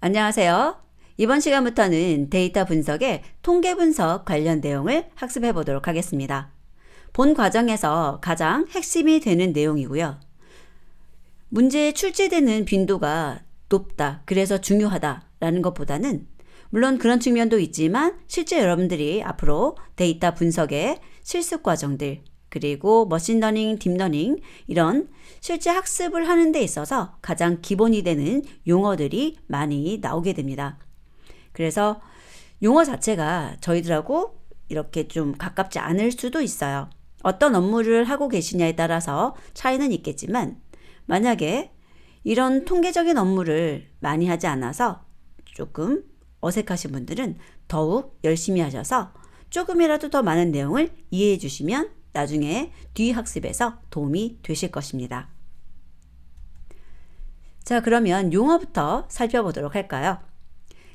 안녕하세요. 이번 시간부터는 데이터 분석의 통계 분석 관련 내용을 학습해 보도록 하겠습니다. 본 과정에서 가장 핵심이 되는 내용이고요. 문제에 출제되는 빈도가 높다, 그래서 중요하다라는 것보다는 물론 그런 측면도 있지만 실제 여러분들이 앞으로 데이터 분석의 실습 과정들 그리고 머신러닝, 딥러닝 이런 실제 학습을 하는 데 있어서 가장 기본이 되는 용어들이 많이 나오게 됩니다. 그래서 용어 자체가 저희들하고 이렇게 좀 가깝지 않을 수도 있어요. 어떤 업무를 하고 계시냐에 따라서 차이는 있겠지만 만약에 이런 통계적인 업무를 많이 하지 않아서 조금 어색하신 분들은 더욱 열심히 하셔서 조금이라도 더 많은 내용을 이해해 주시면 나중에 뒤 학습에서 도움이 되실 것입니다. 자, 그러면 용어부터 살펴보도록 할까요?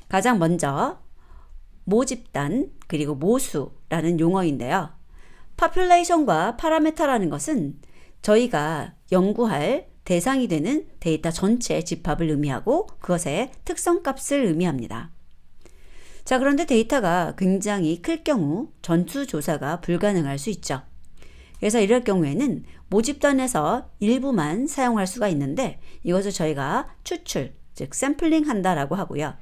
가장 먼저 모집단 그리고 모수라는 용어인데요. population과 parameter라는 것은 저희가 연구할 대상이 되는 데이터 전체 집합을 의미하고 그것의 특성값을 의미합니다. 자, 그런데 데이터가 굉장히 클 경우 전수조사가 불가능할 수 있죠. 그래서 이럴 경우에는 모집단에서 일부만 사용할 수가 있는데 이것을 저희가 추출, 즉 샘플링 한다라고 하고요.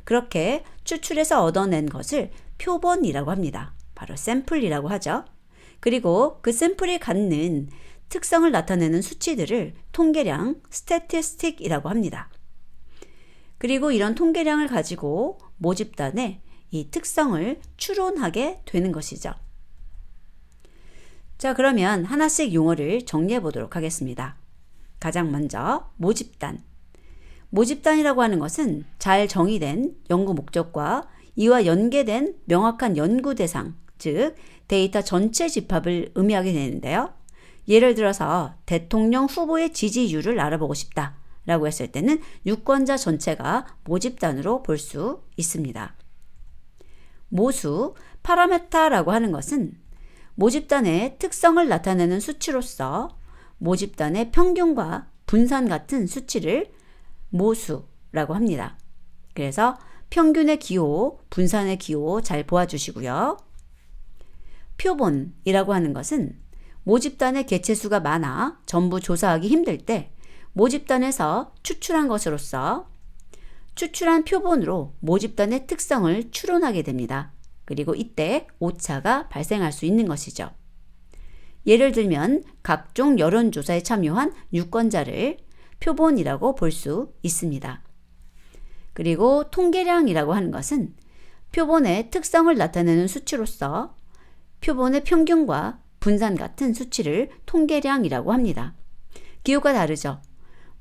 그렇게 추출해서 얻어낸 것을 표본이라고 합니다. 바로 샘플이라고 하죠. 그리고 그 샘플이 갖는 특성을 나타내는 수치들을 통계량, 스태티스틱이라고 합니다. 그리고 이런 통계량을 가지고 모집단의 이 특성을 추론하게 되는 것이죠. 자, 그러면 하나씩 용어를 정리해 보도록 하겠습니다. 가장 먼저 모집단. 모집단이라고 하는 것은 잘 정의된 연구 목적과 이와 연계된 명확한 연구 대상, 즉 데이터 전체 집합을 의미하게 되는데요. 예를 들어서 대통령 후보의 지지율을 알아보고 싶다 라고 했을 때는 유권자 전체가 모집단으로 볼 수 있습니다. 모수, 파라메타라고 하는 것은 모집단의 특성을 나타내는 수치로서 모집단의 평균과 분산 같은 수치를 모수라고 합니다. 그래서 평균의 기호, 분산의 기호 잘 보아주시고요. 표본이라고 하는 것은 모집단의 개체수가 많아 전부 조사하기 힘들 때 모집단에서 추출한 것으로서 추출한 표본으로 모집단의 특성을 추론하게 됩니다. 그리고 이때 오차가 발생할 수 있는 것이죠. 예를 들면 각종 여론조사에 참여한 유권자를 표본이라고 볼 수 있습니다. 그리고 통계량이라고 하는 것은 표본의 특성을 나타내는 수치로서 표본의 평균과 분산 같은 수치를 통계량이라고 합니다. 기호가 다르죠.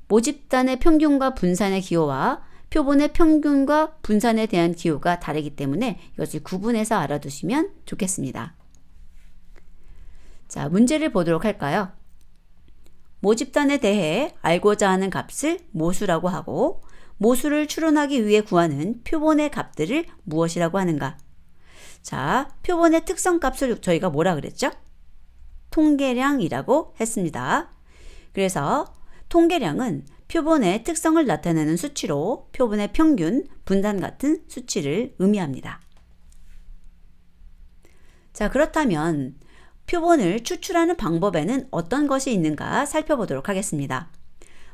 모집단의 평균과 분산의 기호와 표본의 평균과 분산에 대한 기호가 다르기 때문에 이것을 구분해서 알아두시면 좋겠습니다. 자, 문제를 보도록 할까요? 모집단에 대해 알고자 하는 값을 모수라고 하고 모수를 추론하기 위해 구하는 표본의 값들을 무엇이라고 하는가? 자, 표본의 특성 값을 저희가 뭐라 그랬죠? 통계량이라고 했습니다. 그래서 통계량은 표본의 특성을 나타내는 수치로 표본의 평균, 분산 같은 수치를 의미합니다. 자, 그렇다면 표본을 추출하는 방법에는 어떤 것이 있는가 살펴보도록 하겠습니다.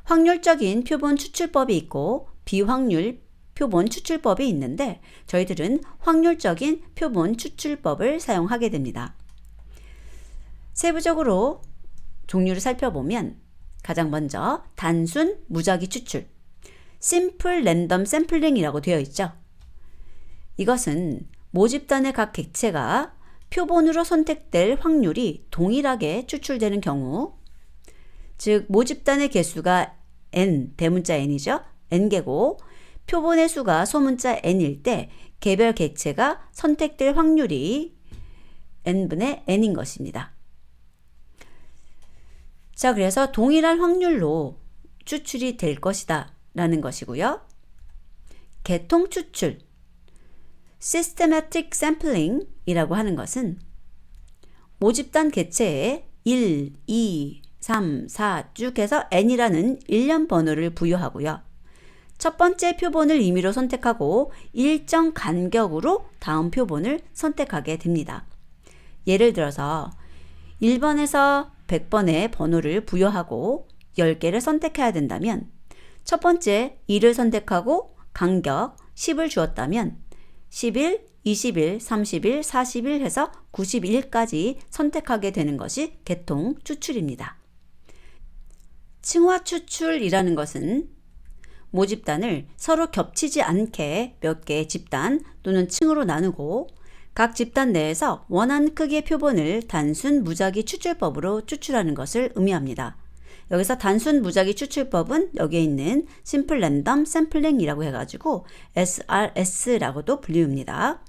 확률적인 표본 추출법이 있고 비확률 표본 추출법이 있는데 저희들은 확률적인 표본 추출법을 사용하게 됩니다. 세부적으로 종류를 살펴보면 가장 먼저 단순 무작위 추출, 심플 랜덤 샘플링이라고 되어 있죠. 이것은 모집단의 각 객체가 표본으로 선택될 확률이 동일하게 추출되는 경우, 즉 모집단의 개수가 n, 대문자 n이죠. n개고 표본의 수가 소문자 n일 때 개별 객체가 선택될 확률이 n분의 n인 것입니다. 자, 그래서 동일한 확률로 추출이 될 것이다 라는 것이고요. 계통 추출, systematic sampling 이라고 하는 것은 모집단 개체에 1, 2, 3, 4 쭉 해서 n이라는 일련 번호를 부여하고요. 첫 번째 표본을 임의로 선택하고 일정 간격으로 다음 표본을 선택하게 됩니다. 예를 들어서 1번에서 100번의 번호를 부여하고 10개를 선택해야 된다면 첫 번째 2를 선택하고 간격 10을 주었다면 11, 21, 31, 41 해서 91까지 선택하게 되는 것이 계통 추출입니다. 층화 추출이라는 것은 모집단을 서로 겹치지 않게 몇 개의 집단 또는 층으로 나누고 각 집단 내에서 원하는 크기의 표본을 단순 무작위 추출법으로 추출하는 것을 의미합니다. 여기서 단순 무작위 추출법은 여기에 있는 심플 랜덤 샘플링이라고 해가지고 SRS라고도 불리웁니다.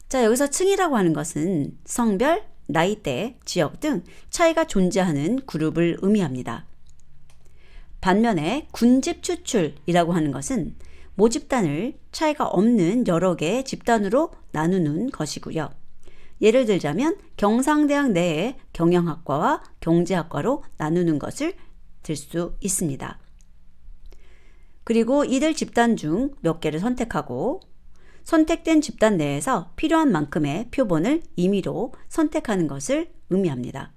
자, 여기서 층이라고 하는 것은 성별, 나이대, 지역 등 차이가 존재하는 그룹을 의미합니다. 반면에 군집 추출이라고 하는 것은 모집단을 차이가 없는 여러 개의 집단으로 나누는 것이고요. 예를 들자면 경상대학 내에 경영학과와 경제학과로 나누는 것을 들 수 있습니다. 그리고 이들 집단 중 몇 개를 선택하고 선택된 집단 내에서 필요한 만큼의 표본을 임의로 선택하는 것을 의미합니다.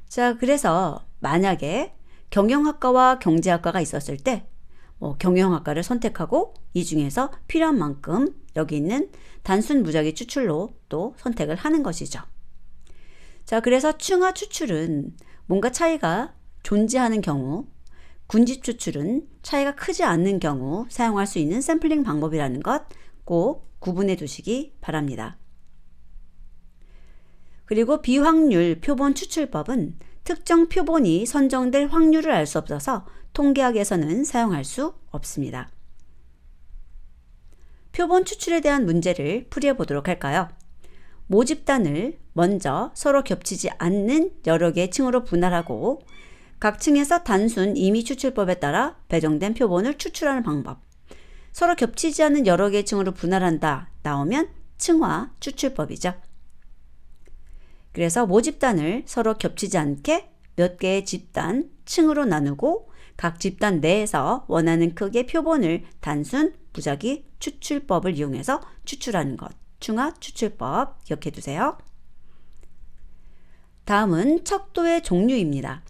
자, 그래서 만약에 경영학과와 경제학과가 있었을 때 경영학과를 선택하고 이 중에서 필요한 만큼 여기 있는 단순 무작위 추출로 또 선택을 하는 것이죠. 자, 그래서 층화 추출은 뭔가 차이가 존재하는 경우, 군집 추출은 차이가 크지 않는 경우 사용할 수 있는 샘플링 방법이라는 것 꼭 구분해 두시기 바랍니다. 그리고 비확률 표본 추출법은 특정 표본이 선정될 확률을 알 수 없어서 통계학에서는 사용할 수 없습니다. 표본 추출에 대한 문제를 풀이해 보도록 할까요? 모집단을 먼저 서로 겹치지 않는 여러 개의 층으로 분할하고 각 층에서 단순 임의 추출법에 따라 배정된 표본을 추출하는 방법. 서로 겹치지 않는 여러 개의 층으로 분할한다 나오면 층화 추출법이죠. 그래서 모집단을 서로 겹치지 않게 몇 개의 집단, 층으로 나누고 각 집단 내에서 원하는 크기의 표본을 단순 무작위 추출법을 이용해서 추출하는 것. 층화 추출법 기억해 두세요. 다음은 척도의 종류입니다.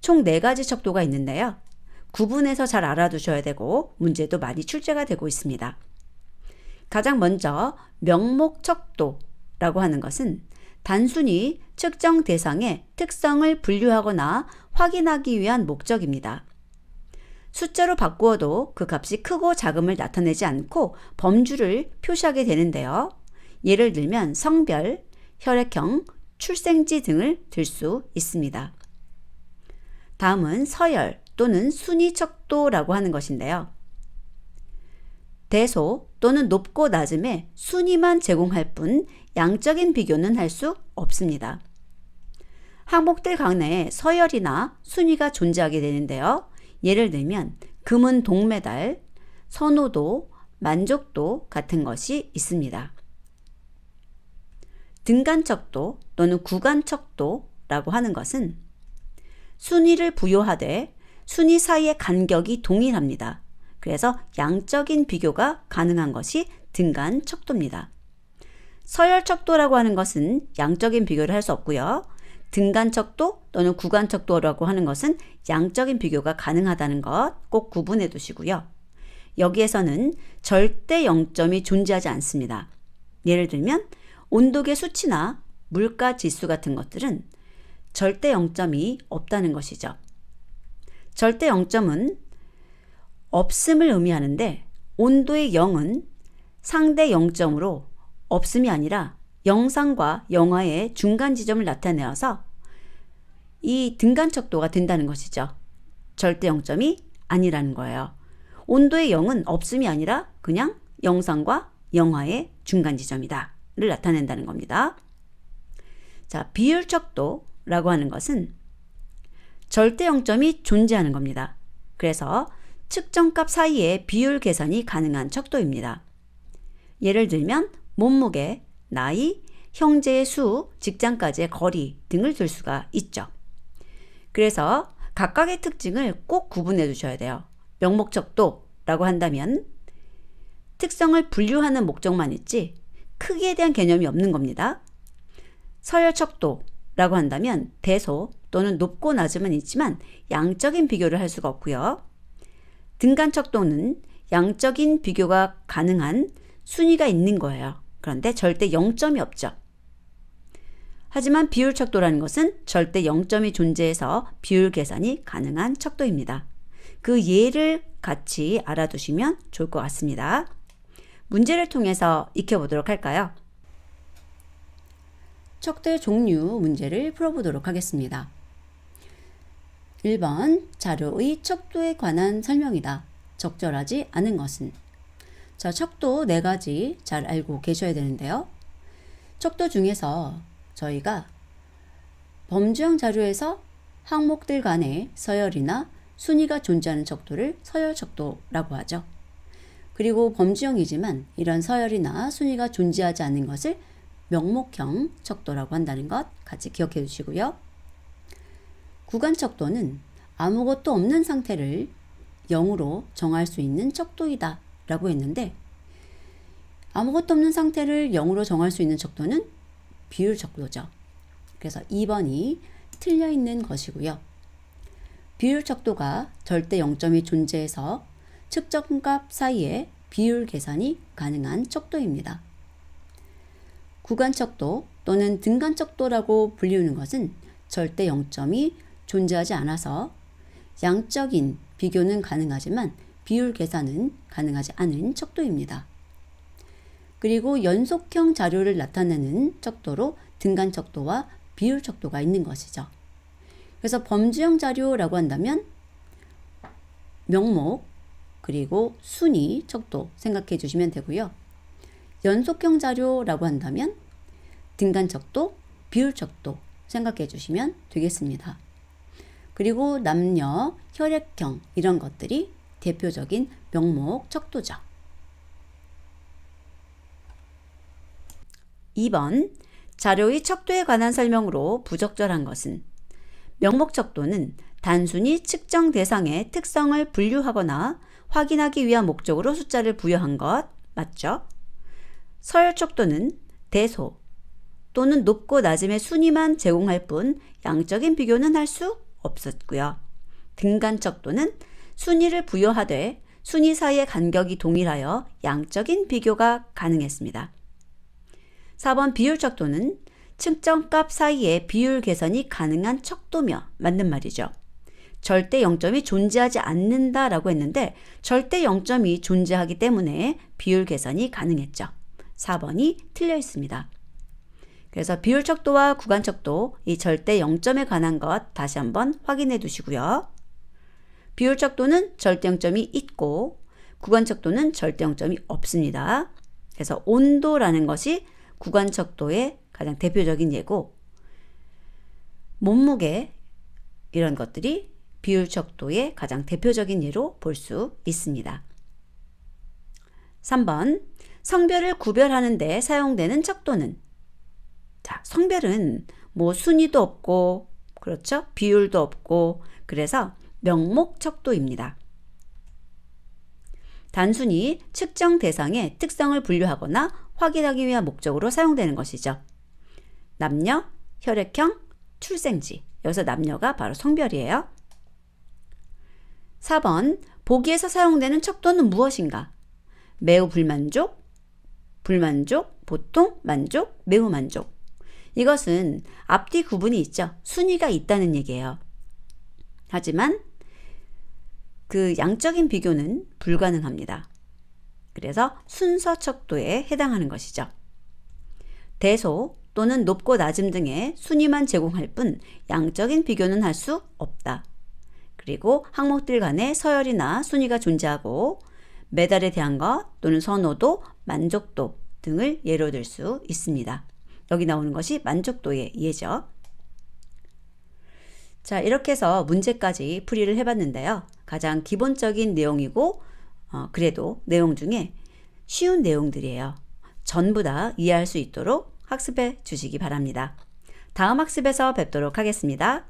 총 4가지 척도가 있는데요. 구분해서 잘 알아두셔야 되고 문제도 많이 출제가 되고 있습니다. 가장 먼저 명목 척도라고 하는 것은 단순히 측정 대상의 특성을 분류하거나 확인하기 위한 목적입니다. 숫자로 바꾸어도 그 값이 크고 작음을 나타내지 않고 범주를 표시하게 되는데요. 예를 들면 성별, 혈액형, 출생지 등을 들 수 있습니다. 다음은 서열 또는 순위 척도라고 하는 것인데요. 대소 또는 높고 낮음의 순위만 제공할 뿐 양적인 비교는 할 수 없습니다. 항목들 간에 서열이나 순위가 존재하게 되는데요. 예를 들면 금은 동메달, 선호도, 만족도 같은 것이 있습니다. 등간척도 또는 구간척도라고 하는 것은 순위를 부여하되 순위 사이의 간격이 동일합니다. 그래서 양적인 비교가 가능한 것이 등간척도입니다. 서열척도라고 하는 것은 양적인 비교를 할 수 없고요. 등간척도 또는 구간척도라고 하는 것은 양적인 비교가 가능하다는 것 꼭 구분해 두시고요. 여기에서는 절대 0점이 존재하지 않습니다. 예를 들면 온도계 수치나 물가 지수 같은 것들은 절대 0점이 없다는 것이죠. 절대 0점은 없음을 의미하는데 온도의 0은 상대 0점으로 없음이 아니라 영상과 영하의 중간 지점을 나타내어서 이 등간척도가 된다는 것이죠. 절대 0점이 아니라는 거예요. 온도의 0은 없음이 아니라 그냥 영상과 영하의 중간 지점이다 를 나타낸다는 겁니다. 자, 비율척도라고 하는 것은 절대 0점이 존재하는 겁니다. 그래서 측정값 사이에 비율 계산이 가능한 척도입니다. 예를 들면 몸무게, 나이, 형제의 수, 직장까지의 거리 등을 들 수가 있죠. 그래서 각각의 특징을 꼭 구분해 두셔야 돼요. 명목적도라고 한다면 특성을 분류하는 목적만 있지 크기에 대한 개념이 없는 겁니다. 서열척도라고 한다면 대소 또는 높고 낮음은 있지만 양적인 비교를 할 수가 없고요. 등간척도는 양적인 비교가 가능한 순위가 있는 거예요. 그런데 절대 0점이 없죠. 하지만 비율척도라는 것은 절대 0점이 존재해서 비율 계산이 가능한 척도입니다. 그 예를 같이 알아두시면 좋을 것 같습니다. 문제를 통해서 익혀보도록 할까요? 척도의 종류 문제를 풀어보도록 하겠습니다. 1번 자료의 척도에 관한 설명이다. 적절하지 않은 것은? 자, 척도 4가지 잘 알고 계셔야 되는데요. 척도 중에서 저희가 범주형 자료에서 항목들 간의 서열이나 순위가 존재하는 척도를 서열척도라고 하죠. 그리고 범주형이지만 이런 서열이나 순위가 존재하지 않는 것을 명목형 척도라고 한다는 것 같이 기억해 주시고요. 구간척도는 아무것도 없는 상태를 0으로 정할 수 있는 척도이다 라고 했는데 아무것도 없는 상태를 0으로 정할 수 있는 척도는 비율척도죠. 그래서 2번이 틀려 있는 것이고요. 비율척도가 절대 0점이 존재해서 측정값 사이에 비율 계산이 가능한 척도입니다. 구간척도 또는 등간척도라고 불리우는 것은 절대 0점이 존재하지 않아서 양적인 비교는 가능하지만 비율 계산은 가능하지 않은 척도입니다. 그리고 연속형 자료를 나타내는 척도로 등간척도와 비율척도가 있는 것이죠. 그래서 범주형 자료라고 한다면 명목 그리고 순위 척도 생각해 주시면 되고요. 연속형 자료라고 한다면 등간척도, 비율척도 생각해 주시면 되겠습니다. 그리고 남녀, 혈액형 이런 것들이 대표적인 명목 척도죠. 2번 자료의 척도에 관한 설명으로 부적절한 것은? 명목 척도는 단순히 측정 대상의 특성을 분류하거나 확인하기 위한 목적으로 숫자를 부여한 것 맞죠? 서열 척도는 대소 또는 높고 낮음의 순위만 제공할 뿐 양적인 비교는 할 수 없었고요. 등간 척도는 순위를 부여하되 순위 사이의 간격이 동일하여 양적인 비교가 가능했습니다. 4번 비율 척도는 측정값 사이에 비율 계산이 가능한 척도며 맞는 말이죠. 절대 0점이 존재하지 않는다라고 했는데 절대 0점이 존재하기 때문에 비율 계산이 가능했죠. 4번이 틀려 있습니다. 그래서 비율 척도와 구간 척도, 이 절대 0점에 관한 것 다시 한번 확인해 두시고요. 비율 척도는 절대 0점이 있고 구간 척도는 절대 0점이 없습니다. 그래서 온도라는 것이 구간 척도의 가장 대표적인 예고 몸무게 이런 것들이 비율 척도의 가장 대표적인 예로 볼 수 있습니다. 3번 성별을 구별하는 데 사용되는 척도는? 자, 성별은 뭐 순위도 없고 그렇죠? 비율도 없고 그래서 명목 척도입니다. 단순히 측정 대상의 특성을 분류하거나 확인하기 위한 목적으로 사용되는 것이죠. 남녀, 혈액형, 출생지. 여기서 남녀가 바로 성별이에요. 4번 보기에서 사용되는 척도는 무엇인가? 매우 불만족, 불만족, 보통, 만족, 매우 만족. 이것은 앞뒤 구분이 있죠. 순위가 있다는 얘기예요. 하지만 그 양적인 비교는 불가능합니다. 그래서 순서 척도에 해당하는 것이죠. 대소 또는 높고 낮음 등의 순위만 제공할 뿐 양적인 비교는 할 수 없다. 그리고 항목들 간의 서열이나 순위가 존재하고 메달에 대한 것 또는 선호도, 만족도 등을 예로 들 수 있습니다. 여기 나오는 것이 만족도의 예죠. 자, 이렇게 해서 문제까지 풀이를 해봤는데요. 가장 기본적인 내용이고 그래도 내용 중에 쉬운 내용들이에요. 전부 다 이해할 수 있도록 학습해 주시기 바랍니다. 다음 학습에서 뵙도록 하겠습니다.